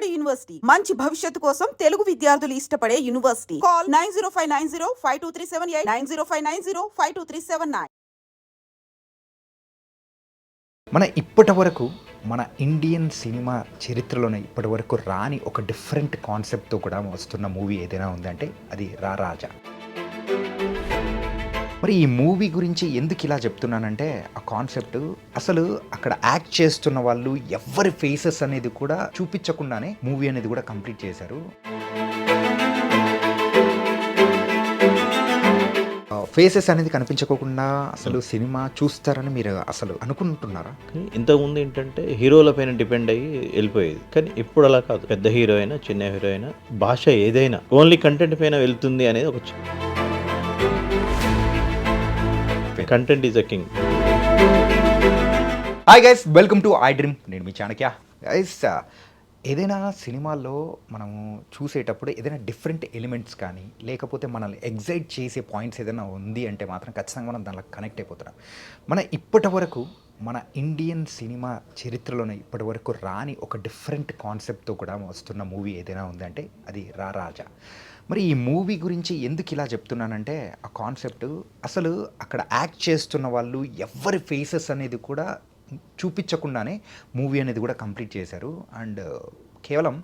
Vijayawada university మంచి భవిష్యత్తు కోసం తెలుగు విద్యార్థులు ఇష్టపడే యూనివర్సిటీ. కాల్ 9059052378 9059052379. మన ఇప్పటి వరకు మన ఇండియన్ సినిమా చరిత్రలోనే ఇప్పటి వరకు రాని ఒక డిఫరెంట్ కాన్సెప్ట్తో కూడా వస్తున్న మూవీ ఏదైనా ఉందంటే అది రారాజా. మరి ఈ మూవీ గురించి ఎందుకు ఇలా చెప్తున్నానంటే ఆ కాన్సెప్ట్ అసలు అక్కడ యాక్ట్ చేస్తున్న వాళ్ళు ఎవరి ఫేసెస్ అనేది కూడా చూపించకుండానే మూవీ అనేది కూడా కంప్లీట్ చేశారు. ఫేసెస్ అనేది కనిపించకుండా అసలు సినిమా చూస్తారని మీరు అసలు అనుకుంటున్నారా? ఇంతకుముందు ఏంటంటే హీరోల పైన డిపెండ్ అయ్యి వెళ్ళిపోయేది, కానీ ఇప్పుడు అలా కాదు. పెద్ద హీరో అయినా చిన్న హీరో అయినా భాష ఏదైనా ఓన్లీ కంటెంట్ పైన వెళ్తుంది అనేది ఒక content is a king. Hi guys, welcome to I dream. నేను మీ చాణక్య. గైస్, ఏదైనా సినిమాల్లో మనము చూసేటప్పుడు ఏదైనా డిఫరెంట్ ఎలిమెంట్స్ కానీ లేకపోతే మనల్ని ఎగ్జైట్ చేసే పాయింట్స్ ఏదైనా ఉంది అంటే మాత్రం ఖచ్చితంగా మనం దానిలో కనెక్ట్ అయిపోతున్నాం. మన ఇప్పటి వరకు మన ఇండియన్ సినిమా చరిత్రలోనే ఇప్పటి వరకు రాని ఒక డిఫరెంట్ కాన్సెప్ట్తో కూడా వస్తున్న మూవీ ఏదైనా ఉందంటే అది రారాజా. మరి ఈ మూవీ గురించి ఎందుకు ఇలా చెప్తున్నానంటే ఆ కాన్సెప్ట్ అసలు అక్కడ యాక్ట్ చేస్తున్న వాళ్ళు ఎవరి ఫేసెస్ అనేది కూడా చూపించకుండానే మూవీ అనేది కూడా కంప్లీట్ చేశారు. అండ్ కేవలం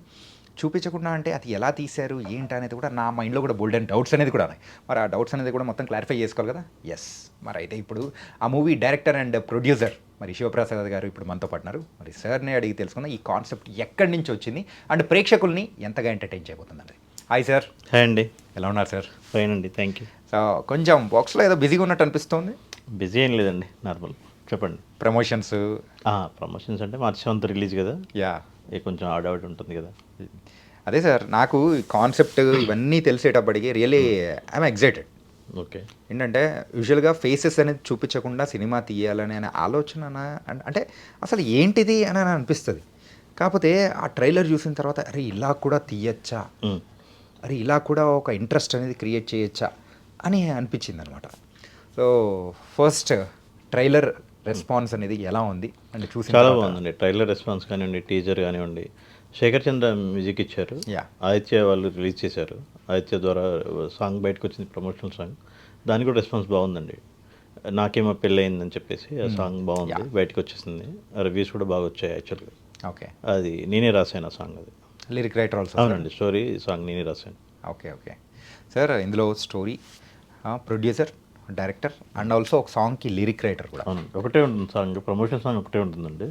చూపించకుండా అంటే అది ఎలా తీశారు ఏంటి అనేది కూడా నా మైండ్లో కూడా బోల్డ్ అండ్ డౌట్స్ అనేది కూడా ఉన్నాయి. మరి ఆ డౌట్స్ అనేది కూడా మొత్తం క్లారిఫై చేసుకోవాలి కదా. ఎస్, మరి అయితే ఇప్పుడు ఆ మూవీ డైరెక్టర్ అండ్ ప్రొడ్యూసర్ మరి శివప్రసాద్ గారు ఇప్పుడు మనతో పడినారు. మరి సార్ని అడిగి తెలుసుకుందాం ఈ కాన్సెప్ట్ ఎక్కడి నుంచి వచ్చింది అండ్ ప్రేక్షకుల్ని ఎంతగా ఎంటర్టైన్ చేయబోతుందండి. Hi sir. హాయ్ అండి. ఎలా ఉన్నారు సార్? ఫైన్ అండి, థ్యాంక్ యూ. సో కొంచెం బాక్స్లో ఏదో బిజీగా ఉన్నట్టు అనిపిస్తుంది. బిజీ ఏం లేదండి, నార్మల్. చెప్పండి. ప్రమోషన్స్ ప్రమోషన్స్ అంటే మార్చి 7th రిలీజ్ కదా. యా, కొంచెం ఆడౌట్ ఉంటుంది కదా. అదే సార్, నాకు కాన్సెప్ట్ ఇవన్నీ తెలిసేటప్పటికి రియలీ ఐఎమ్ ఎగ్జైటెడ్. ఓకే. ఏంటంటే యూజువల్గా ఫేసెస్ అనేది చూపించకుండా సినిమా తీయాలని అనే ఆలోచన అంటే అసలు ఏంటిది అని అనిపిస్తుంది. కాకపోతే ఆ ట్రైలర్ చూసిన తర్వాత అరే ఇలా కూడా తీయచ్చా, అరే ఇలా కూడా ఒక ఇంట్రెస్ట్ అనేది క్రియేట్ చేయొచ్చా అని అనిపించింది అనమాట. సో ఫస్ట్ ట్రైలర్ రెస్పాన్స్ అనేది ఎలా ఉంది అంటే చూసి? చాలా బాగుందండి. ట్రైలర్ రెస్పాన్స్ కానివ్వండి, టీజర్ కానివ్వండి. శేఖర్ చంద్ర మ్యూజిక్ ఇచ్చారు, ఆదిత్య వాళ్ళు రిలీజ్ చేశారు. ఆదిత్య ద్వారా సాంగ్ బయటకు వచ్చింది, ప్రమోషనల్ సాంగ్. దానికి కూడా రెస్పాన్స్ బాగుందండి. నాకేమో పెళ్ళయిందని చెప్పేసి ఆ సాంగ్ బాగుంది, బయటకు వచ్చేసింది. రివ్యూస్ కూడా బాగా వచ్చాయి యాక్చువల్గా. ఓకే. అది నేనే రాశాను ఆ సాంగ్. అది లిరిక్ రైటర్ ఆల్సో? అవునండి, స్టోరీ సాంగ్ నేనే రాశాను. Okay okay sir. ఇందులో story, producer, director and also ఒక సాంగ్కి లిరిక్ రైటర్ కూడా? అవునండి, ఒకటే ఉంటుంది సాంగ్. ప్రమోషన్ సాంగ్ ఒకటే ఉంటుందండి,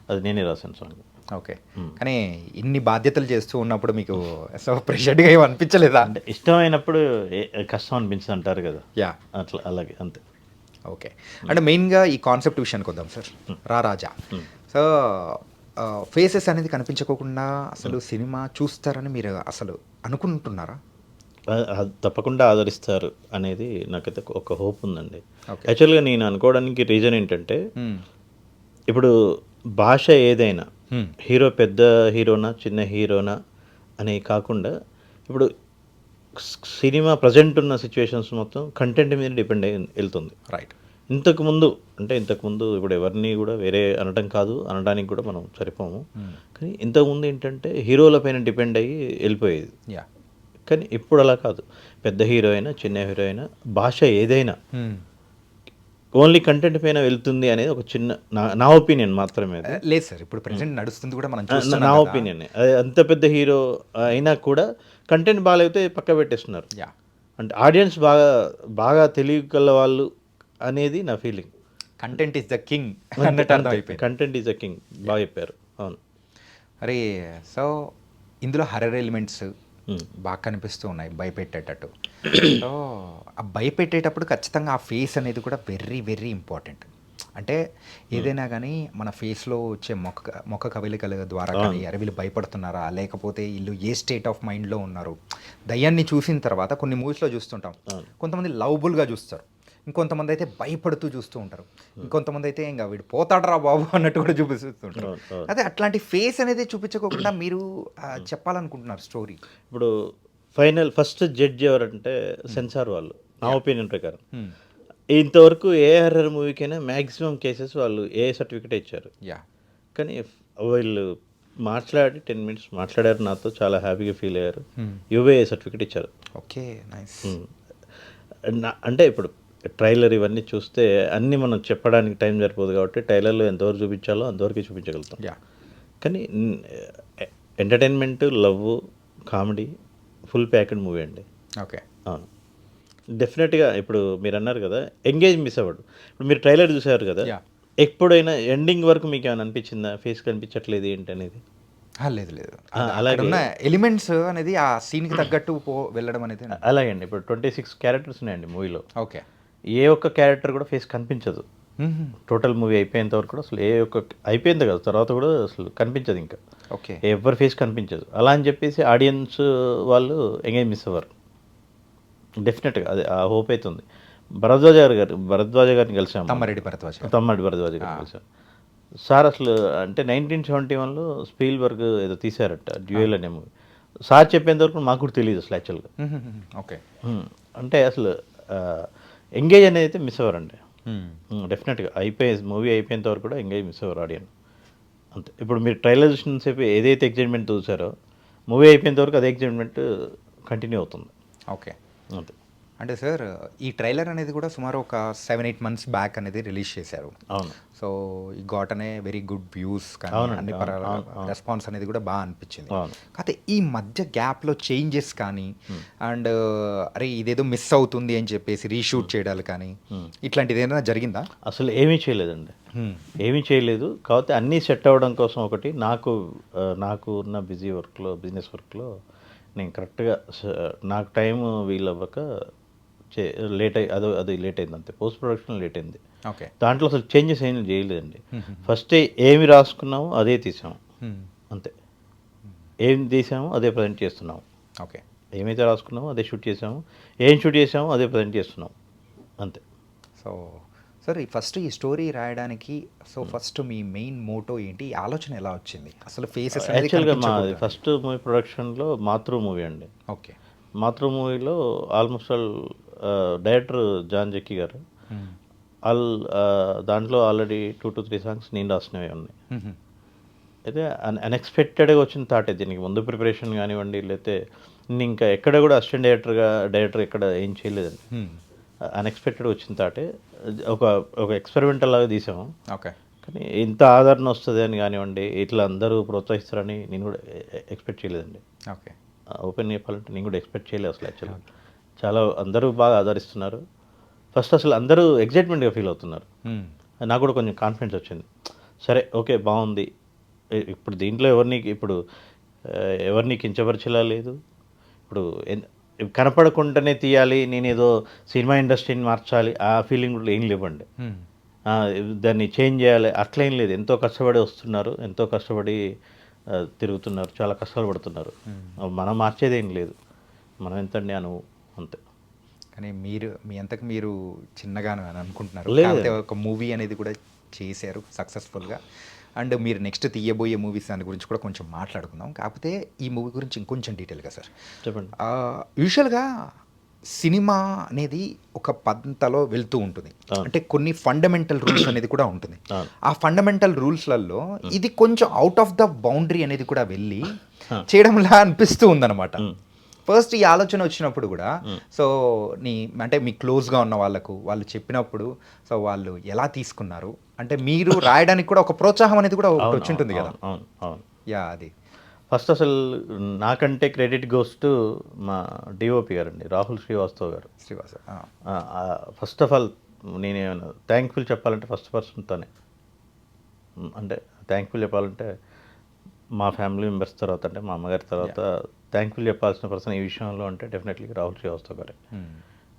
అది నేనే రాశాను సాంగ్. ఓకే. కానీ ఇన్ని బాధ్యతలు చేస్తూ ఉన్నప్పుడు మీకు సో ప్రెషర్గా ఏమి అనిపించలేదా? అంటే ఇష్టమైనప్పుడు కష్టం అనిపించింది అంటారు కదా. యా, అట్లా అలాగే అంతే. ఓకే. అంటే మెయిన్గా ఈ కాన్సెప్ట్ విషయానికి వద్దాం సార్. రారాజా. సో ఫేసెస్ అనేది కనిపించకుండా అసలు సినిమా చూస్తారని మీరు అసలు అనుకుంటున్నారా? తప్పకుండా ఆదరిస్తారు అనేది నాకైతే ఒక హోప్ ఉందండి. యాక్చువల్గా నేను అనుకోవడానికి రీజన్ ఏంటంటే, ఇప్పుడు భాష ఏదైనా హీరో పెద్ద హీరోనా చిన్న హీరోనా అని కాకుండా ఇప్పుడు సినిమా ప్రజెంట్ ఉన్న సిచ్యువేషన్స్ మొత్తం కంటెంట్ మీద డిపెండ్ అయ్యి వెళ్తుంది. రైట్. ఇంతకుముందు ఇప్పుడు ఎవరిని కూడా వేరే అనడం కాదు, అనడానికి కూడా మనం సరిపోము. కానీ ఇంతకుముందు ఏంటంటే హీరోల పైన డిపెండ్ అయ్యి వెళ్ళిపోయేది. యా, కానీ ఇప్పుడు అలా కాదు. పెద్ద హీరో అయినా చిన్న హీరో అయినా భాష ఏదైనా ఓన్లీ కంటెంట్ పైన వెళ్తుంది అనేది ఒక చిన్న నా ఒపీనియన్ మాత్రమే. లేదు సార్, ఇప్పుడు ప్రెసెంట్ నడుస్తుంది కూడా మనం నా ఒపీనియన్. అంత పెద్ద హీరో అయినా కూడా కంటెంట్ బాగాలేకపోతే పక్క పెట్టేస్తున్నారు. యా, అంటే ఆడియన్స్ బాగా తెలియగల వాళ్ళు అనేది నా feeling. Content is the king అన్నట్టు అర్థం అయిపోయింది. కంటెంట్ ఈజ్ ద కింగ్, బాగా చెప్పారు. అవును. అరే, సో ఇందులో హర్రర్ ఎలిమెంట్స్ బాగా కనిపిస్తూ ఉన్నాయి, భయపెట్టేటట్టు. సో ఆ భయపెట్టేటప్పుడు ఖచ్చితంగా ఆ ఫేస్ అనేది కూడా వెరీ వెరీ ఇంపార్టెంట్. అంటే ఏదైనా కానీ మన ఫేస్లో వచ్చే మొక్క కవలికల ద్వారా కానీ అరే వీళ్ళు భయపడుతున్నారా లేకపోతే వీళ్ళు ఏ స్టేట్ ఆఫ్ మైండ్లో ఉన్నారు. దయ్యాన్ని చూసిన తర్వాత కొన్ని మూవీస్లో చూస్తుంటాం, కొంతమంది లవబుల్గా చూస్తారు, ఇంకొంతమంది అయితే భయపడుతూ చూస్తూ ఉంటారు, ఇంకొంతమంది అయితే ఇంకా వీడు పోతాడరా బాబు అన్నట్టు కూడా చూపిస్తుంటారు. అదే అట్లాంటి ఫేస్ అనేది చూపించుకోకుండా మీరు చెప్పాలనుకుంటున్నారు స్టోరీ. ఇప్పుడు ఫస్ట్ జడ్జ్ ఎవరంటే సెన్సార్ వాళ్ళు. నా ఒపీనియన్ ప్రకారం ఇంతవరకు ఏ హర్రర్ మూవీకైనా మ్యాక్సిమం కేసెస్ వాళ్ళు ఏ సర్టిఫికేట్ ఇచ్చారు. యా, కానీ వీళ్ళు మాట్లాడి 10 మినిట్స్ మాట్లాడారు నాతో, చాలా హ్యాపీగా ఫీల్ అయ్యారు. యూఏఏ సర్టిఫికేట్ ఇచ్చారు. Okay, nice. అంటే ఇప్పుడు ట్రైలర్ ఇవన్నీ చూస్తే అన్నీ మనం చెప్పడానికి టైం సరిపోదు కాబట్టి ట్రైలర్లో ఎంతవరకు చూపించాలో అంతవరకు చూపించగలుగుతాం. యా. కానీ entertainment, love, comedy full packed movie అండి. ఓకే. అవును, డెఫినెట్గా. ఇప్పుడు మీరు అన్నారు కదా ఎంగేజ్ మిస్ అవ్వడు. ఇప్పుడు మీరు ట్రైలర్ చూసారు కదా, Yeah. ఎప్పుడైనా ఎండింగ్ వరకు మీకు ఏమైనా అనిపించిందా ఫేస్ కనిపించట్లేదు ఏంటి అనేది? లేదు లేదు, అలాగే ఉన్న ఎలిమెంట్స్ అనేది ఆ సీన్కి తగ్గట్టు వెళ్ళడం అనేది. అలాగే అండి. ఇప్పుడు 26 క్యారెక్టర్స్ ఉన్నాయండి మూవీలో. ఓకే. ఏ ఒక్క క్యారెక్టర్ కూడా ఫేస్ కనిపించదు. టోటల్ మూవీ అయిపోయేంత వరకు కూడా అసలు ఏ ఒక్క అయిపోయింది కదా తర్వాత కూడా అసలు కనిపించదు, ఇంకా ఓకే. ఎవరి ఫేస్ కనిపించదు. అలా అని చెప్పేసి ఆడియన్స్ వాళ్ళు ఎంగేజ్ మిస్ అవ్వరు. డెఫినెట్గా అది ఆ హోప్ అవుతుంది. భరద్వాజ గారిని కలిసాము. తమ్మారెడ్డి భరద్వాజ్ గారిని కలిసాం. సార్ అసలు అంటే 1971లో స్పీల్బర్గ్ ఏదో తీశారట డ్యూయల్ అనే మూవీ. సార్ చెప్పేంత వరకు మాకు కూడా తెలియదు అసలు యాక్చువల్గా. ఓకే. అంటే అసలు ఎంగేజ్ అనేది అయితే మిస్ అవ్వరండి. డెఫినెట్గా మూవీ అయిపోయేంత వరకు కూడా ఎంగేజ్ మిస్ అవ్వరు ఆడియన్స్. అంతే. ఇప్పుడు మీరు ట్రైలర్ చూసిన సేపు ఏదైతే ఎగ్జైట్మెంట్ చూసారో మూవీ అయిపోయేంత వరకు అదే ఎగ్జైట్మెంట్ కంటిన్యూ అవుతుంది. ఓకే. అంతే. అంటే సార్ ఈ ట్రైలర్ అనేది కూడా సుమారు ఒక 7-8 months బ్యాక్ అనేది రిలీజ్ చేశారు. అవును. సో ఈ గాట్ అనే వెరీ గుడ్ వ్యూస్ కానీ అవునండి, అన్ని రెస్పాన్స్ అనేది కూడా బాగా అనిపించింది. అవును. కాకపోతే ఈ మధ్య గ్యాప్లో చేంజెస్ కానీ అండ్ అరే ఇదేదో మిస్ అవుతుంది అని చెప్పేసి రీషూట్ చేయడాలు కానీ ఇట్లాంటిది ఏదైనా జరిగిందా? అసలు ఏమీ చేయలేదండి, ఏమీ చేయలేదు. కాకపోతే అన్నీ సెట్ అవ్వడం కోసం ఒకటి నాకు ఉన్న బిజినెస్ వర్క్లో నేను కరెక్ట్గా నాకు టైం వీలవ్వక లేట్ అది లేట్ అయింది అంతే. పోస్ట్ ప్రొడక్షన్ లేట్ అయింది. ఓకే. దాంట్లో అసలు చేంజెస్ ఏమీ చేయలేదండి. ఫస్ట్ ఏమి రాసుకున్నామో అదే తీసాము అంతే. ఏం తీసామో అదే ప్రజెంట్ చేస్తున్నాము. ఓకే. ఏమైతే రాసుకున్నామో అదే షూట్ చేసాము, ఏం షూట్ చేసామో అదే ప్రజెంట్ చేస్తున్నాము అంతే. సో సార్ ఫస్ట్ ఈ స్టోరీ రాయడానికి ఫస్ట్ మీ మెయిన్ మోటో ఏంటి, ఈ ఆలోచన ఎలా వచ్చింది అసలు? ఫేసెస్ యాక్చువల్గా మా ఫస్ట్ మూవీ ప్రొడక్షన్లో మాతృ మూవీ అండి. ఓకే. మాతృ మూవీలో almost all director John Zakki గారు దాంట్లో ఆల్రెడీ 2 to 3 songs నేను రాసినవి ఉన్నాయి. అయితే అన్ఎక్స్పెక్టెడ్గా వచ్చిన థాటే. దీనికి ముందు ప్రిపరేషన్ కానివ్వండి, లేకపోతే నేను ఇంకా ఎక్కడ కూడా అసిస్టెంట్ డైరెక్టర్ ఎక్కడ ఏం చేయలేదండి. అన్ఎక్స్పెక్టెడ్గా వచ్చిన థాటే. ఒక ఎక్స్పెరిమెంటల్ లాగా తీసాము. ఓకే. కానీ ఇంత ఆదరణ వస్తుంది అని కానివ్వండి, ఇట్లా అందరూ ప్రోత్సహిస్తారని నేను కూడా ఎక్స్పెక్ట్ చేయలేదండి. ఓకే. ఓపెన్ చెప్పాలంటే నేను కూడా ఎక్స్పెక్ట్ చేయలేదు అసలు. యాక్చువల్గా చాలా అందరూ బాగా ఆదరిస్తున్నారు. ఫస్ట్ అసలు అందరూ ఎగ్జైట్మెంట్గా ఫీల్ అవుతున్నారు. నాకు కూడా కొంచెం కాన్ఫిడెన్స్ వచ్చింది. సరే ఓకే బాగుంది. ఇప్పుడు దీంట్లో ఎవరిని కించపరిచేలా లేదు. ఇప్పుడు కనపడకుండానే తీయాలి, నేను ఏదో సినిమా ఇండస్ట్రీని మార్చాలి ఆ ఫీలింగ్ కూడా ఏం లేవండి. దాన్ని చేంజ్ చేయాలి అట్లా ఏం లేదు. ఎంతో కష్టపడి వస్తున్నారు, ఎంతో కష్టపడి తిరుగుతున్నారు, చాలా కష్టాలు పడుతున్నారు. మనం మార్చేది ఏం లేదు. మనం ఎంతండి అనువు అంతే. కానీ మీ అంతకు మీరు చిన్నగాను అని అనుకుంటున్నారు. లేదు. కాకపోతే ఒక మూవీ అనేది కూడా చేశారు సక్సెస్ఫుల్గా. అండ్ మీరు నెక్స్ట్ తీయబోయే మూవీస్ దాని గురించి కూడా కొంచెం మాట్లాడుకుందాం. కాకపోతే ఈ మూవీ గురించి ఇంకొంచెం డీటెయిల్గా సార్ చెప్పండి. యూజువల్గా సినిమా అనేది ఒక పంతలో వెళ్తూ ఉంటుంది. అంటే కొన్ని ఫండమెంటల్ రూల్స్ అనేది కూడా ఉంటుంది. ఆ ఫండమెంటల్ రూల్స్లలో ఇది కొంచెం అవుట్ ఆఫ్ ద బౌండరీ అనేది కూడా వెళ్ళి చేయడంలా అనిపిస్తూ ఉందన్నమాట. ఫస్ట్ ఈ ఆలోచన వచ్చినప్పుడు కూడా సో అంటే మీ క్లోజ్గా ఉన్న వాళ్ళు చెప్పినప్పుడు సో వాళ్ళు ఎలా తీసుకున్నారు? అంటే మీరు రాయడానికి కూడా ఒక ప్రోత్సాహం అనేది కూడా ఒకటి వచ్చి ఉంటుంది కదా. అవును. యా, అది ఫస్ట్ అసలు నాకంటే క్రెడిట్ గోస్ టు మా డిఓపి గారండి, రాహుల్ శ్రీవాస్తవ్ గారు. ఫస్ట్ ఆఫ్ ఆల్ నేనేమైనా థ్యాంక్ఫుల్ చెప్పాలంటే ఫస్ట్ పర్సన్తోనే. అంటే థ్యాంక్ఫుల్ చెప్పాలంటే మా ఫ్యామిలీ మెంబర్స్ తర్వాత, అంటే మా అమ్మగారి తర్వాత థ్యాంక్ఫుల్ చెప్పాల్సిన పర్సన్ ఈ విషయంలో అంటే డెఫినెట్లీ రాహుల్ శ్రీవాస్తవ్ గారే.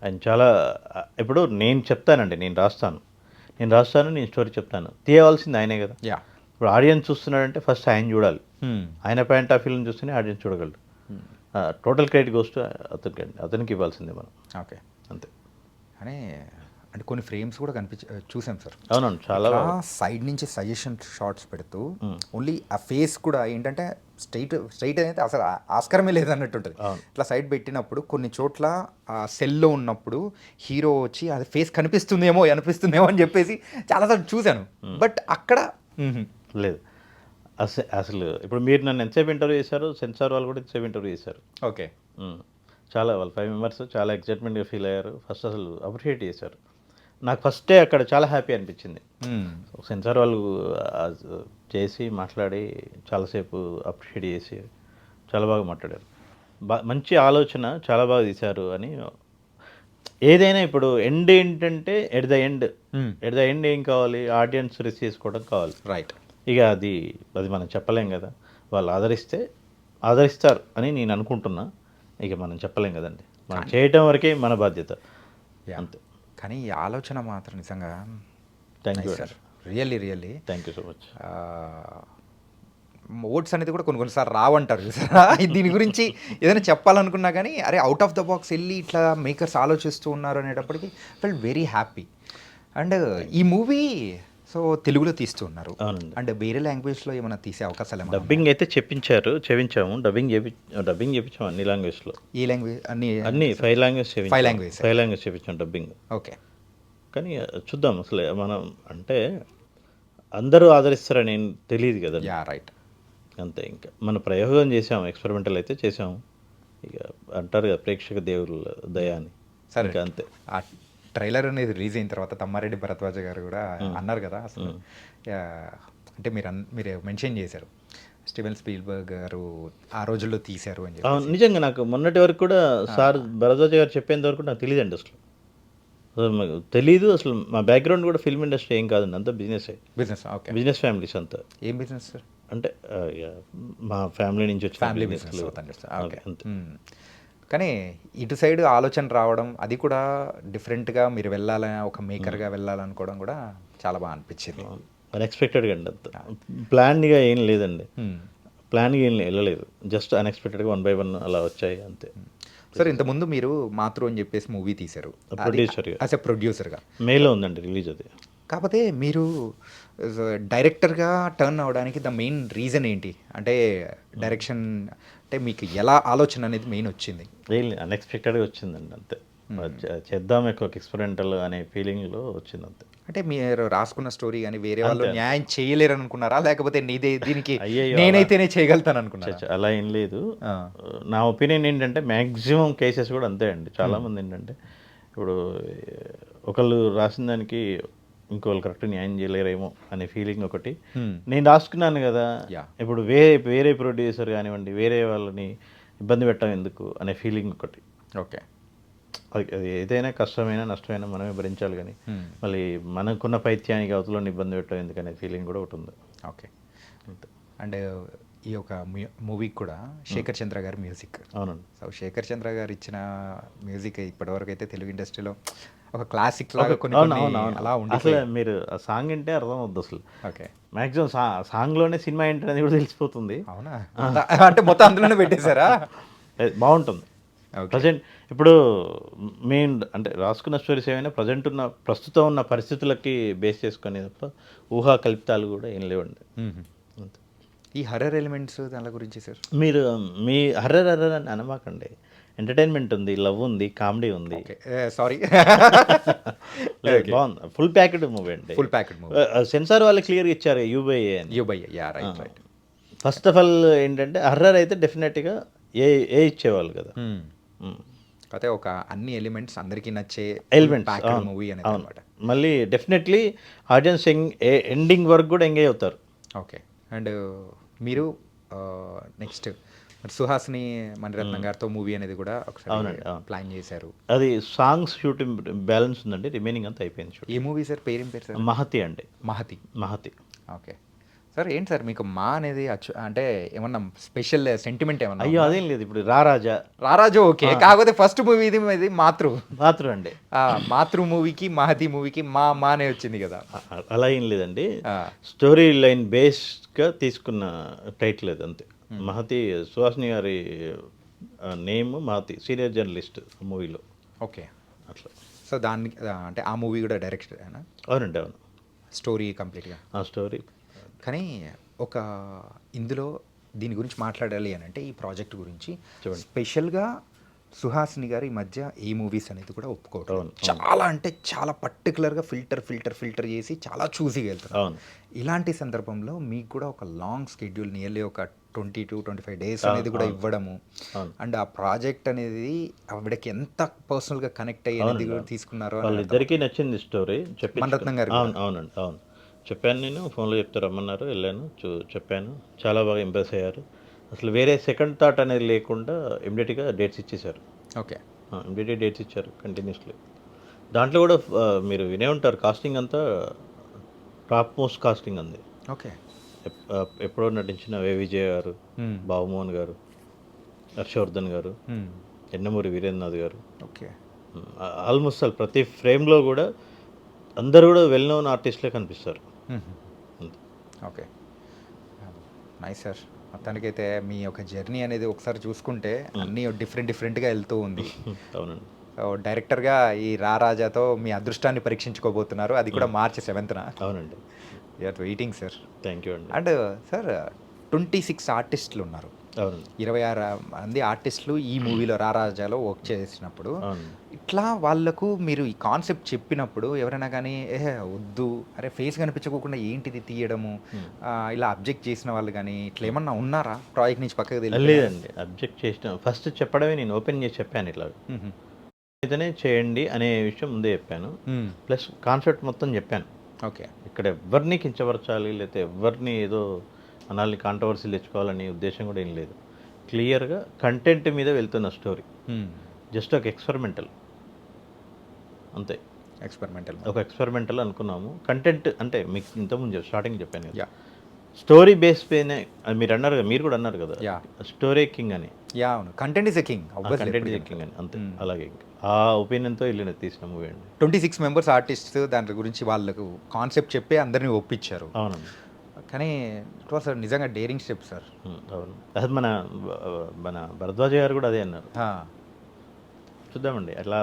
ఆయన చాలా ఇప్పుడు నేను చెప్తానండి, నేను రాస్తాను, నేను స్టోరీ చెప్తాను, తీయవలసింది ఆయనే కదా. ఇప్పుడు ఆడియన్స్ చూస్తున్నాడంటే ఫస్ట్ ఆయన చూడాలి. ఆయన పాయింట్ ఆఫ్ వ్యూని చూస్తేనే ఆడియన్స్ చూడగలరు. టోటల్ క్రెడిట్ గోస్ టు అతనికి ఇవ్వాల్సిందే మనం. ఓకే. అంతే. కానీ అంటే కొన్ని ఫ్రేమ్స్ కూడా చూసాం సార్. అవునండి, చాలా సైడ్ నుంచి సజెషన్ షార్ట్స్ పెడుతూ ఓన్లీ ఆ ఫేస్ కూడా ఏంటంటే స్ట్రైట్ అయితే అసలు ఆస్కారమే లేదన్నట్టు ఉంటుంది. ఇట్లా సైడ్ పెట్టినప్పుడు కొన్ని చోట్ల ఆ సెల్లో ఉన్నప్పుడు హీరో వచ్చి అది ఫేస్ కనిపిస్తుందేమో అని చెప్పేసి చాలాసార్లు చూశాను. బట్ అక్కడ లేదు. అసలు ఇప్పుడు మీరు నన్ను ఎంతసేపు ఇంటర్వ్యూ చేశారు, సెన్సార్ వాళ్ళు కూడా ఎంతసేపు ఇంటర్వ్యూ చేశారు. ఓకే. చాలా వాళ్ళు 5 మెంబర్స్ చాలా ఎక్సైట్మెంట్గా ఫీల్ అయ్యారు. ఫస్ట్ అసలు అప్రిషియేట్ చేశారు. నాకు ఫస్టే అక్కడ చాలా హ్యాపీ అనిపించింది. సెన్సార్ వాళ్ళు ఆ, చేసి మాట్లాడి చాలాసేపు అప్రిషియేట్ చేసి చాలా బాగా మాట్లాడారు. మంచి ఆలోచన, చాలా బాగా తీశారు అని. ఏదైనా ఇప్పుడు ఎండ్ ఏంటంటే ఎట్ ద ఎండ్ ఏం కావాలి, ఆడియన్స్ రిసీవ్ చేసుకోవడం కావాలి. రైట్. ఇక అది మనం చెప్పలేం కదా. వాళ్ళు ఆదరిస్తారు అని నేను అనుకుంటున్నా. ఇక మనం చెప్పలేం కదండి. మనం చేయటం వరకే మన బాధ్యత. అంతే. కానీ ఈ ఆలోచన మాత్రం నిజంగా thank you sir, really thank you so much. Oats అనేది కూడా కొన్నిసార్లు రావంటారు చూసారా. దీని గురించి ఏదైనా చెప్పాలనుకున్నా కానీ అరే అవుట్ ఆఫ్ ద బాక్స్ వెళ్ళి ఇట్లా మేకర్స్ ఆలోచిస్తూ ఉన్నారు అనేటప్పటికి ఫెల్ వెరీ హ్యాపీ. అండ్ ఈ మూవీ సో తెలుగులో తీస్తూ ఉన్నారు. అవునండి. అండ్ వేరే లాంగ్వేజ్లో ఏమైనా తీసే అవకాశాలు ఏమైనా డబ్బింగ్ అయితే చేయించాము. డబ్బింగ్ చేయించాము అన్ని లాంగ్వేజ్లో. ఈ లాంగ్వేజ్ అన్ని 5 లాంగ్వేజ్ చేయించాం డబ్బింగ్. ఓకే. కానీ చూద్దాం. అసలు మనం అంటే అందరూ ఆదరిస్తారని తెలియదు కదా. Yeah right. అంతే. ఇంకా మన ప్రయోగం చేసాము, ఎక్స్పెరిమెంటల్ అయితే చేసాము. ఇక అంటారు కదా ప్రేక్షక దేవుళ్ళ దయ అని. సరే, ఇంకా అంతే. ఆ ట్రైలర్ అనేది రిలీజ్ అయిన తర్వాత తమ్మారెడ్డి భరద్వాజ గారు కూడా అన్నారు కదా అసలు అంటే మీరు మెన్షన్ చేశారు స్టీవెన్ స్పీల్బర్గ్ గారు ఆ రోజుల్లో తీశారు అని చెప్పి. నిజంగా నాకు మొన్నటి వరకు కూడా సార్ భరద్వాజ గారు చెప్పేంత వరకు నాకు తెలియదండి. అసలు మాకు తెలీదు. అసలు మా బ్యాక్గ్రౌండ్ కూడా ఫిల్మ్ ఇండస్ట్రీ ఏం కాదండి, అంతా బిజినెస్. ఓకే. బిజినెస్ ఫ్యామిలీస్ అంతా. ఏం బిజినెస్ సార్? అంటే మా ఫ్యామిలీ నుంచి వచ్చిన ఫ్యామిలీ బిజినెస్. ఓకే. కానీ ఇటు సైడ్ ఆలోచన రావడం అది కూడా డిఫరెంట్గా మీరు వెళ్ళాలని ఒక మేకర్గా వెళ్ళాలనుకోవడం కూడా చాలా బాగా అనిపించింది. అన్ఎక్స్పెక్టెడ్గా అండి. అంత ప్లాన్గా ఏం లేదండి. ప్లాన్గా ఏం వెళ్ళలేదు. జస్ట్ అన్ఎక్స్పెక్టెడ్గా 1 by 1 అలా వచ్చాయి అంతే. సార్ ఇంతకుముందు మీరు మాతృ అని చెప్పేసి మూవీ తీశారు ప్రొడ్యూసర్గా. మేలో ఉందండి రిలీజ్ అది. కాకపోతే మీరు డైరెక్టర్గా టర్న్ అవడానికి ద మెయిన్ రీజన్ ఏంటి? అంటే డైరెక్షన్ అంటే మీకు ఎలా ఆలోచన అనేది మెయిన్ వచ్చింది? అన్ఎక్స్పెక్టెడ్గా వచ్చిందండి అంతే. చేద్దాం ఎక్కువ ఎక్స్పెరిమెంటల్ అనే ఫీలింగ్లో వచ్చింది అంతే. అంటే మీరు రాసుకున్న స్టోరీ కానీ వేరే వాళ్ళు న్యాయం చేయలేరు అనుకున్నారా, లేకపోతే నీదే దీనికి నేనైతేనే చేయగలుగుతాను అనుకున్నా? అలా ఏం లేదు. నా ఒపీనియన్ ఏంటంటే మ్యాక్సిమం కేసెస్ కూడా అంతే అండి. చాలామంది ఏంటంటే ఇప్పుడు ఒకళ్ళు రాసిన దానికి ఇంకోళ్ళు కరెక్ట్ న్యాయం చేయలేరేమో అనే ఫీలింగ్ ఒకటి. నేను రాసుకున్నాను కదా, ఇప్పుడు వేరే ప్రొడ్యూసర్ కానివ్వండి వేరే వాళ్ళని ఇబ్బంది పెట్టడం ఎందుకు అనే ఫీలింగ్ ఒకటి. ఓకే. అది ఏదైనా కష్టమైనా నష్టమైనా మనమే భరించాలి, కానీ మళ్ళీ మనకున్న పైత్యానికి అవతలని ఇబ్బంది పెట్టడం ఎందుకనే ఫీలింగ్ కూడా ఒకటి ఉంది. ఓకే. అండ్ ఈ యొక్క మూవీకి కూడా శేఖర్ చంద్ర గారి మ్యూజిక్. అవునండి. సో శేఖర్ చంద్ర గారు ఇచ్చిన మ్యూజిక్ ఇప్పటివరకు అయితే తెలుగు ఇండస్ట్రీలో ఒక క్లాసిక్ లాగా కొన్ని అలా ఉంది. అసలు మీరు ఆ సాంగ్ అంటే అర్థం అవుద్ది అసలు. ఓకే. మ్యాక్సిమం సాంగ్లోనే సినిమా ఏంటి అనేది కూడా తెలిసిపోతుంది. అవునా? అంటే మొత్తం అందులోనే పెట్టేశారా? బాగుంటుంది. ప్రజెంట్ ఇప్పుడు మెయిన్ అంటే రాసుకున్న స్టోరీస్ ఏమైనా ప్రస్తుతం ఉన్న పరిస్థితులకి బేస్ చేసుకునే తప్ప ఊహా కల్పితాలు కూడా ఏం లేవండి. ఈ హర్రర్ ఎలిమెంట్స్ దాని గురించి సార్ మీరు మీ హర్రర్ అని అనమాకండి. ఎంటర్టైన్మెంట్ ఉంది, లవ్ ఉంది, కామెడీ ఉంది. సారీ, బాగుంది. ఫుల్ ప్యాకెడ్ మూవీ అండి. Full packed movie. సెన్సార్ వాళ్ళు క్లియర్గా ఇచ్చారు యూబైఏ అని. రైట్. ఫస్ట్ ఆఫ్ ఆల్ ఏంటంటే హర్రర్ అయితే డెఫినెట్గా ఏ ఇచ్చేవాళ్ళు కదా. అయితే ఒక అన్ని ఎలిమెంట్స్ అందరికీ నచ్చే ఎలిమెంట్స్ మూవీ అనేది అనమాట. మళ్ళీ డెఫినెట్లీ ఆడియన్స్ ఎండింగ్ వరకు కూడా ఎంగేజ్ అవుతారు. ఓకే. అండ్ మీరు నెక్స్ట్ సుహాసిని మణిరత్నం గారితో మూవీ అనేది కూడా ఒకసారి ప్లాన్ చేశారు. అది సాంగ్స్ షూటింగ్ బ్యాలెన్స్ ఉందండి, రిమైనింగ్ అంతా అయిపోయింది. ఏ మూవీ సార్? పేరు ఏం పేరు సార్? మహతి అండి. మహతి. Okay sir. ఏంటి సార్ మీకు మా అనేది అంటే ఏమన్నా స్పెషల్ సెంటిమెంట్ ఏమన్నా? అయ్యో అదేం లేదు. ఇప్పుడు రారాజు ఓకే. కాకపోతే ఫస్ట్ మూవీ ఇది మాతృ అండి. మాతృ మూవీకి మహతి మూవీకి మా అనే వచ్చింది కదా. అలా ఏం లేదండి, స్టోరీ లైన్ బేస్డ్గా తీసుకున్న టైటిల్ అది అంతే. మహతి సుహాసిని గారి నేమ్ మహతి, సీనియర్ జర్నలిస్ట్ మూవీలో. ఓకే. అట్లా. సో దానికి అంటే ఆ మూవీ కూడా డైరెక్ట్ అవునండి. అవును. స్టోరీ కంప్లీట్గా ఆ స్టోరీ. కానీ ఒక ఇందులో దీని గురించి మాట్లాడాలి అని అంటే ఈ ప్రాజెక్ట్ గురించి స్పెషల్గా సుహాసిని గారు ఈ మధ్య ఈ మూవీస్ అనేది కూడా ఒప్పుకోవడం అవును, చాలా అంటే చాలా పర్టికులర్గా ఫిల్టర్ చేసి చాలా చూసిగా వెళ్తారు. అవును. ఇలాంటి సందర్భంలో మీకు కూడా ఒక లాంగ్ షెడ్యూల్ నియర్లీ ఒక 20-25 డేస్ అనేది కూడా ఇవ్వడము అవును. అండ్ ఆ ప్రాజెక్ట్ అనేది ఆవిడకి ఎంత పర్సనల్గా కనెక్ట్ అయ్యి అనేది కూడా తీసుకున్నారో అని వాళ్ళిద్దరికీ నచ్చింది స్టోరీ మణిరత్నం గారికి అవును, అవునండి, అవును. చెప్పాను, నేను ఫోన్లో చెప్తే రమ్మన్నారు, వెళ్ళాను, చెప్పాను, చాలా బాగా ఇంప్రెస్ అయ్యారు. అసలు వేరే సెకండ్ థాట్ అనేది లేకుండా ఇమ్మీడియట్గా డేట్స్ ఇచ్చేశారు. ఓకే. ఇమ్మీడియట్ డేట్స్ ఇచ్చారు కంటిన్యూస్లీ. దాంట్లో కూడా మీరు వినే ఉంటారు, కాస్టింగ్ అంతా టాప్ మోస్ట్ కాస్టింగ్ అంది. ఓకే. ఎప్పుడో నటించిన విజయ్ గారు, బాబుమోహన్ గారు, హర్షవర్ధన్ గారు, ఎన్నమూరి వీరేంద్రనాథ్ గారు, ఓకే. ఆల్మోస్ట్ ప్రతి ఫ్రేమ్లో కూడా అందరూ కూడా వెల్ నోన్ ఆర్టిస్ట్లే కనిపిస్తారు. Okay, nice sir. మొత్తానికైతే మీ యొక్క జర్నీ అనేది ఒకసారి చూసుకుంటే అన్నీ డిఫరెంట్గా వెళ్తూ ఉంది. అవునండి. డైరెక్టర్గా ఈ రారాజాతో మీ అదృష్టాన్ని పరీక్షించుకోబోతున్నారు, అది కూడా March 7th. అవునండి. You're waiting sir. Thank you అండి. అండ్ సార్ 26 ఆర్టిస్టులు ఉన్నారు, అవునండి. 26 మంది ఆర్టిస్టులు ఈ మూవీలో రారాజాలో వర్క్ చేసినప్పుడు అవును. ఇట్లా వాళ్ళకు మీరు ఈ కాన్సెప్ట్ చెప్పినప్పుడు ఎవరైనా కానీ వద్దు, అరే ఫేస్ కనిపించకోకుండా ఏంటిది తీయడము, ఇలా అబ్జెక్ట్ చేసిన వాళ్ళు కానీ ఇట్లా ఏమన్నా ఉన్నారా ప్రాజెక్ట్ నుంచి పక్కకు తెలియదు? లేదండి, అబ్జెక్ట్ చేసిన ఫస్ట్ చెప్పడమే, నేను ఓపెన్ చేసి చెప్పాను, ఇట్లా ఇతనే చేయండి అనే విషయం ముందే చెప్పాను. ప్లస్ కాన్సెప్ట్ మొత్తం చెప్పాను. ఓకే. ఇక్కడ ఎవరిని కించపరచాలి, లేకపోతే ఎవరిని ఏదో అనాలని కాంట్రవర్సీలు తెచ్చుకోవాలనే ఉద్దేశం కూడా ఏం లేదు. క్లియర్గా కంటెంట్ మీద వెళ్తున్న స్టోరీ, జస్ట్ ఒక ఎక్స్పెరిమెంటల్ అంతే. ఒక ఎక్స్పెరిమెంటల్ అనుకున్నాము. కంటెంట్ అంటే మీకు ఇంతకుముందు స్టార్టింగ్ చెప్పాను కదా, స్టోరీ బేస్ పైనే. మీరు అన్నారు కదా, మీరు కూడా అన్నారు కదా, స్టోరీ కింగ్ అని. అవును, content is a king. Content is a king అని, అంతే. అలాగే ఆ ఒపీనియన్తో వెళ్ళిన తీసిన మూవీ అండి. 26 మెంబర్స్ ఆర్టిస్ట్ దాని గురించి వాళ్ళకు కాన్సెప్ట్ చెప్పి అందరినీ ఒప్పించారు. అవునండి. కానీ ఇట్ వాస్ నిజంగా డేరింగ్ స్టెప్ సార్. అవును, అది మన భరద్వాజ గారు కూడా అదే అన్నారు. చూద్దామండి ఎట్లా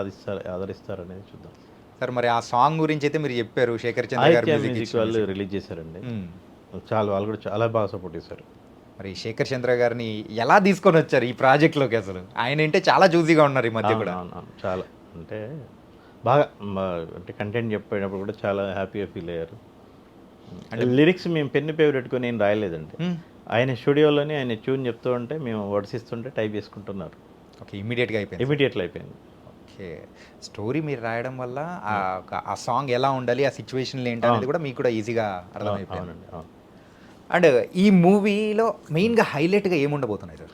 ఆదరిస్తారు అనేది చూద్దాం సార్. మరి ఆ సాంగ్ గురించి అయితే మీరు చెప్పారు, శేఖర్ చంద్ర గారు మ్యూజిక్ వాళ్ళు రిలీజ్ చేశారండి. వాళ్ళు కూడా చాలా బాగా సపోర్ట్ చేశారు. మరి శేఖర్ చంద్ర గారిని ఎలా తీసుకొని వచ్చారు ఈ ప్రాజెక్ట్లోకి? అసలు ఆయన అంటే చాలా జూజీగా ఉన్నారు ఈ మధ్య కూడా. చాలా అంటే బాగా, అంటే కంటెంట్ చెప్పేటప్పుడు కూడా చాలా హ్యాపీగా ఫీల్ అయ్యారు. అంటే లిరిక్స్ మేము పెన్ను పేరు పెట్టుకొని నేను రాయలేదండి, ఆయన స్టూడియోలోనే ఆయన ట్యూన్ చెప్తూ ఉంటే మేము వర్డ్స్ ఇస్తుంటే టైప్ చేసుకుంటున్నారు. ఓకే, ఇమీడియట్గా అయిపోయింది. ఓకే, స్టోరీ మీరు రాయడం వల్ల ఆ సాంగ్ ఎలా ఉండాలి, ఆ సిచ్యువేషన్లు ఏంటి అనేది కూడా మీకు కూడా ఈజీగా అర్థమైపోయింది. అవును. అండ్ ఈ మూవీలో మెయిన్గా హైలైట్గా ఏముండబోతున్నాయి సార్?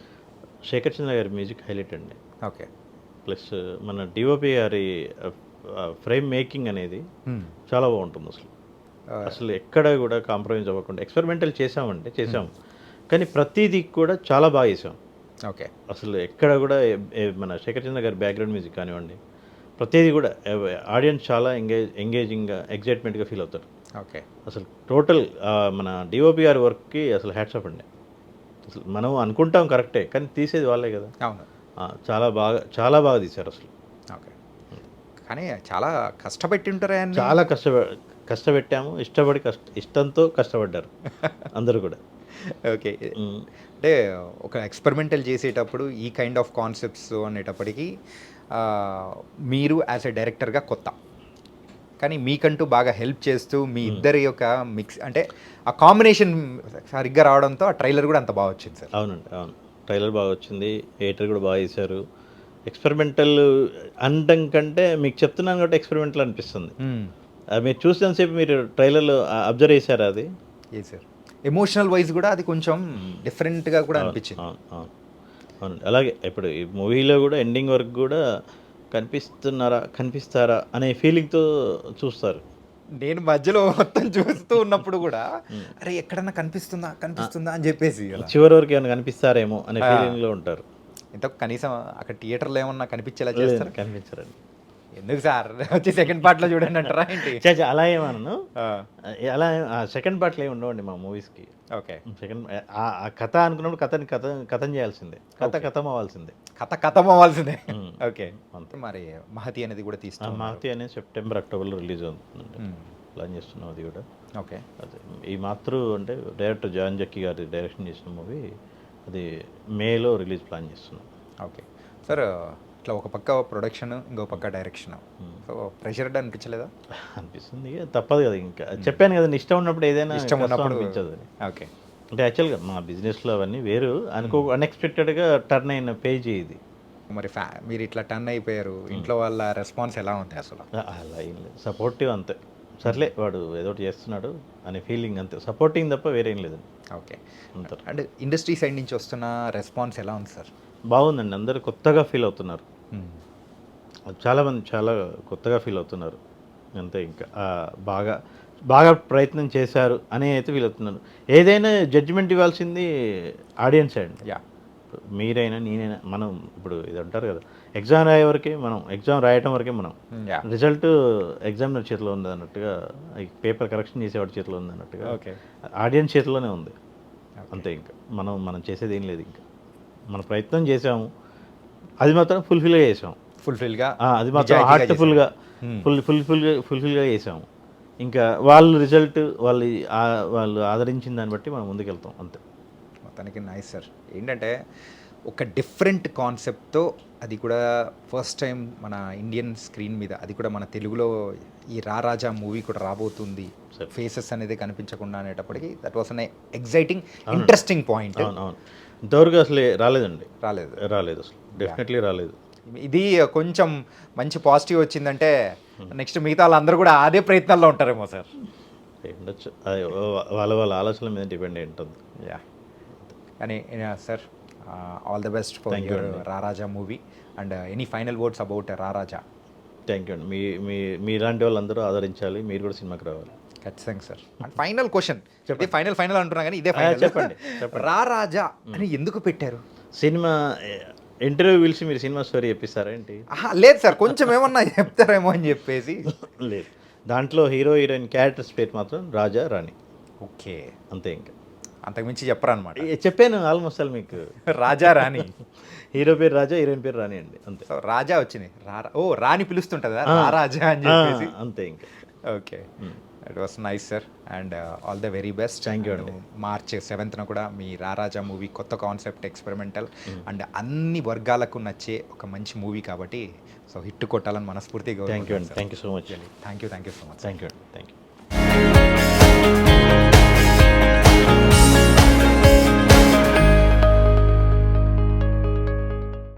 శేఖర్ చంద్ర గారి మ్యూజిక్ హైలైట్ అండి. ఓకే. ప్లస్ మన డిఓపి గారి ఫ్రేమ్ మేకింగ్ అనేది చాలా బాగుంటుంది. అసలు ఎక్కడ కూడా కాంప్రమైజ్ అవ్వకుండా ఎక్స్పెరిమెంటల్ చేసాము, కానీ ప్రతిదీ కూడా చాలా బాగా చేసాం. ఓకే. అసలు ఎక్కడ కూడా మన శేఖర్ చంద్ర గారి బ్యాక్గ్రౌండ్ మ్యూజిక్ కానివ్వండి, ప్రతిదీ కూడా ఆడియన్స్ చాలా ఎంగేజింగ్గా ఎగ్జైట్మెంట్గా ఫీల్ అవుతారు. ఓకే. అసలు టోటల్ మన డిఓపి గారి వర్క్కి అసలు హ్యాట్స్ అండి. అసలు మనం అనుకుంటాం కరెక్టే, కానీ తీసేది వాళ్ళే కదా. అవును, చాలా బాగా తీశారు అసలు. ఓకే, కానీ చాలా కష్టపెట్టి ఉంటారా? చాలా కష్టపెట్టాము, ఇష్టంతో కష్టపడ్డారు అందరూ కూడా. ఓకే. అంటే ఒక ఎక్స్పెరిమెంటల్ చేసేటప్పుడు ఈ కైండ్ ఆఫ్ కాన్సెప్ట్స్ అనేటప్పటికీ మీరు యాజ్ ఎ డైరెక్టర్గా కొత్త, కానీ మీకంటూ బాగా హెల్ప్ చేస్తూ మీ ఇద్దరి యొక్క మిక్స్, అంటే ఆ కాంబినేషన్ సరిగ్గా రావడంతో ఆ ట్రైలర్ కూడా అంత బాగా వచ్చింది సార్. అవునండి, అవును, ట్రైలర్ బాగా వచ్చింది, ఎడిటర్ కూడా బాగా చేశారు. ఎక్స్పెరిమెంటల్ అనడం కంటే మీకు చెప్తున్నాను కాబట్టి ఎక్స్పెరిమెంటల్ అనిపిస్తుంది. మీరు చూసినంతసేపు మీరు ట్రైలర్లో అబ్జర్వ్ చేశారా? అది సార్ ఎమోషనల్ వైజ్ కూడా అది కొంచెం డిఫరెంట్గా కూడా అనిపించింది. అవునండి, అలాగే ఇప్పుడు ఈ మూవీలో కూడా ఎండింగ్ వరకు కూడా కనిపిస్తారా అనే ఫీలింగ్తో చూస్తారు. నేను మధ్యలో మొత్తం చూస్తూ ఉన్నప్పుడు కూడా అరే ఎక్కడన్నా కనిపిస్తుందా అని చెప్పేసి చివరి వరకు ఏమైనా కనిపిస్తారేమో అనే ఫీలింగ్లో ఉంటారు. ఇంత కనీసం అక్కడ థియేటర్లో ఏమన్నా కనిపించేలా చేస్తారు? కనిపించరండి. ఎందుకు సార్, వచ్చి సెకండ్ పార్ట్లో చూడండి అంటారా ఏంటి? అలా ఏమన్నాను, అలా సెకండ్ పార్ట్లో ఏమి ఉండవండి మా మూవీస్కి. ఓకే. సెకండ్ ఆ కథ అనుకున్నప్పుడు కథం చేయాల్సిందే, కథం అవ్వాల్సిందే. ఓకే. మరి మహతి అనేది కూడా తీస్తాం. మహతి అనేది సెప్టెంబర్ అక్టోబర్లో రిలీజ్ అవుతుందండి, ప్లాన్ చేస్తున్నాం అది కూడా. ఓకే. అదే ఈ మాతృ అంటే డైరెక్టర్ జాన్ జక్కీ గారి డైరెక్షన్ చేసిన మూవీ, అది మేలో రిలీజ్ ప్లాన్ చేస్తున్నాం. Okay sir. ఇట్లా ఒక పక్క ప్రొడక్షన్ ఇంకో పక్క డైరెక్షన్, సో ప్రెషర్ అనిపించలేదా? అనిపిస్తుంది, ఇక తప్పదు కదా. ఇంకా చెప్పాను కదా, ఇష్టం ఉన్నప్పుడు ఏదైనా ఇష్టం ఉన్నప్పుడు అనిపించదు. ఓకే. అంటే యాక్చువల్గా మా బిజినెస్లో అవన్నీ వేరు, అన్ఎక్స్పెక్టెడ్గా టర్న్ అయిన పేజ్ ఇది. మరి మీరు ఇట్లా టర్న్ అయిపోయారు, ఇంట్లో వాళ్ళ రెస్పాన్స్ ఎలా ఉంది అసలు? అలా ఏం లేదు, సపోర్టివ్ అంతే. సర్లే వాడు ఏదో ఒకటి చేస్తున్నాడు అనే ఫీలింగ్ అంతే, సపోర్టింగ్ తప్ప వేరేం లేదు. ఓకే. అంతే. అండ్ ఇండస్ట్రీ సైడ్ నుంచి వస్తున్న రెస్పాన్స్ ఎలా ఉంది సార్? బాగుందండి, అందరూ కొత్తగా ఫీల్ అవుతున్నారు. చాలామంది చాలా కొత్తగా ఫీల్ అవుతున్నారు అంతే. ఇంకా బాగా బాగా ప్రయత్నం చేశారు అని అయితే ఫీల్ అవుతున్నాను. ఏదైనా జడ్జిమెంట్ ఇవ్వాల్సింది ఆడియన్స్ అండి. యా, మీరైనా నేనైనా, మనం ఇప్పుడు ఇది అంటారు కదా, ఎగ్జామ్ రాయే వరకే మనం, ఎగ్జామ్ రాయటం వరకే మనం, యా. రిజల్ట్ ఎగ్జామినర్ చేతిలో ఉంది అన్నట్టుగా, పేపర్ కరెక్షన్ చేసేవాడి చేతిలో ఉంది అన్నట్టుగా, ఓకే. ఆడియన్స్ చేతిలోనే ఉంది అంతే. ఇంకా మనం చేసేది ఏం లేదు. ఇంకా మన ప్రయత్నం చేసాము, అది మాత్రం ఫుల్ఫిల్గా చేసాము. ఫుల్ఫిల్గా, అది మాత్రం హార్ట్ఫుల్గా ఫుల్ఫిల్గా చేసాము. ఇంకా వాళ్ళు రిజల్ట్ వాళ్ళు ఆదరించిన దాన్ని బట్టి మనం ముందుకెళ్తాం అంతే. మొత్తానికి నైస్ సార్. ఏంటంటే ఒక డిఫరెంట్ కాన్సెప్ట్తో, అది కూడా ఫస్ట్ టైం మన ఇండియన్ స్క్రీన్ మీద, అది కూడా మన తెలుగులో ఈ రారాజా మూవీ కూడా రాబోతుంది, ఫేసెస్ అనేది కనిపించకుండా అనేటప్పటికి that was an exciting interesting point. అవును, ఇంతవరకు అసలు రాలేదు అసలు, డెఫినెట్లీ రాలేదు. ఇది కొంచెం మంచి పాజిటివ్ వచ్చిందంటే నెక్స్ట్ మిగతా వాళ్ళందరూ కూడా అదే ప్రయత్నాల్లో ఉంటారేమో సార్. ఉండొచ్చు, అది వాళ్ళ ఆలోచనల మీద డిపెండ్ అయి ఉంటుంది. యా. కానీ sir, all the best for your రారాజా movie and any final words about రారాజా? Thank you అండి. మీలాంటి వాళ్ళందరూ ఆదరించాలి, మీరు కూడా సినిమాకి రావాలి. ఖచ్చితంగా sir. And final question, final అంటున్నా కానీ ఇదే ఫైనల్. చెప్పండి. రారాజా అని ఎందుకు పెట్టారు? సినిమా ఇంటర్వ్యూ పిలిచి మీరు సినిమా స్టోరీ చెప్పిస్తారా ఏంటి? లేదు సార్, కొంచెం ఏమన్నా చెప్తారేమో అని చెప్పేసి. లేదు, దాంట్లో హీరో హీరోయిన్ క్యారెక్టర్స్ పేరు మాత్రం రాజా రాణి. ఓకే, అంతే. ఇంకా అంతకుమించి చెప్పరనమాట. చెప్పాను ఆల్మోస్ట్ ఆల్ మీకు. రాజా రాణి, హీరో పేరు రాజా, హీరోయిన్ పేరు రాణి అండి, అంతే. సో రాజా వచ్చింది, రాణి పిలుస్తుంటుందా రాజా అని చెప్పేసి. అంతే. ఇంకా okay, it was nice sir and all the very best. Thank you అండి. మార్చ్ 7th కూడా మీ రారాజా మూవీ కొత్త కాన్సెప్ట్, ఎక్స్పెరిమెంటల్ అండ్ అన్ని వర్గాలకు నచ్చే ఒక మంచి మూవీ కాబట్టి సో హిట్ కొట్టాలని మనస్ఫూర్తిగా. థ్యాంక్ యూ అండి, thank you so much. Thank you so much. Thank you అండి, థ్యాంక్ యూ.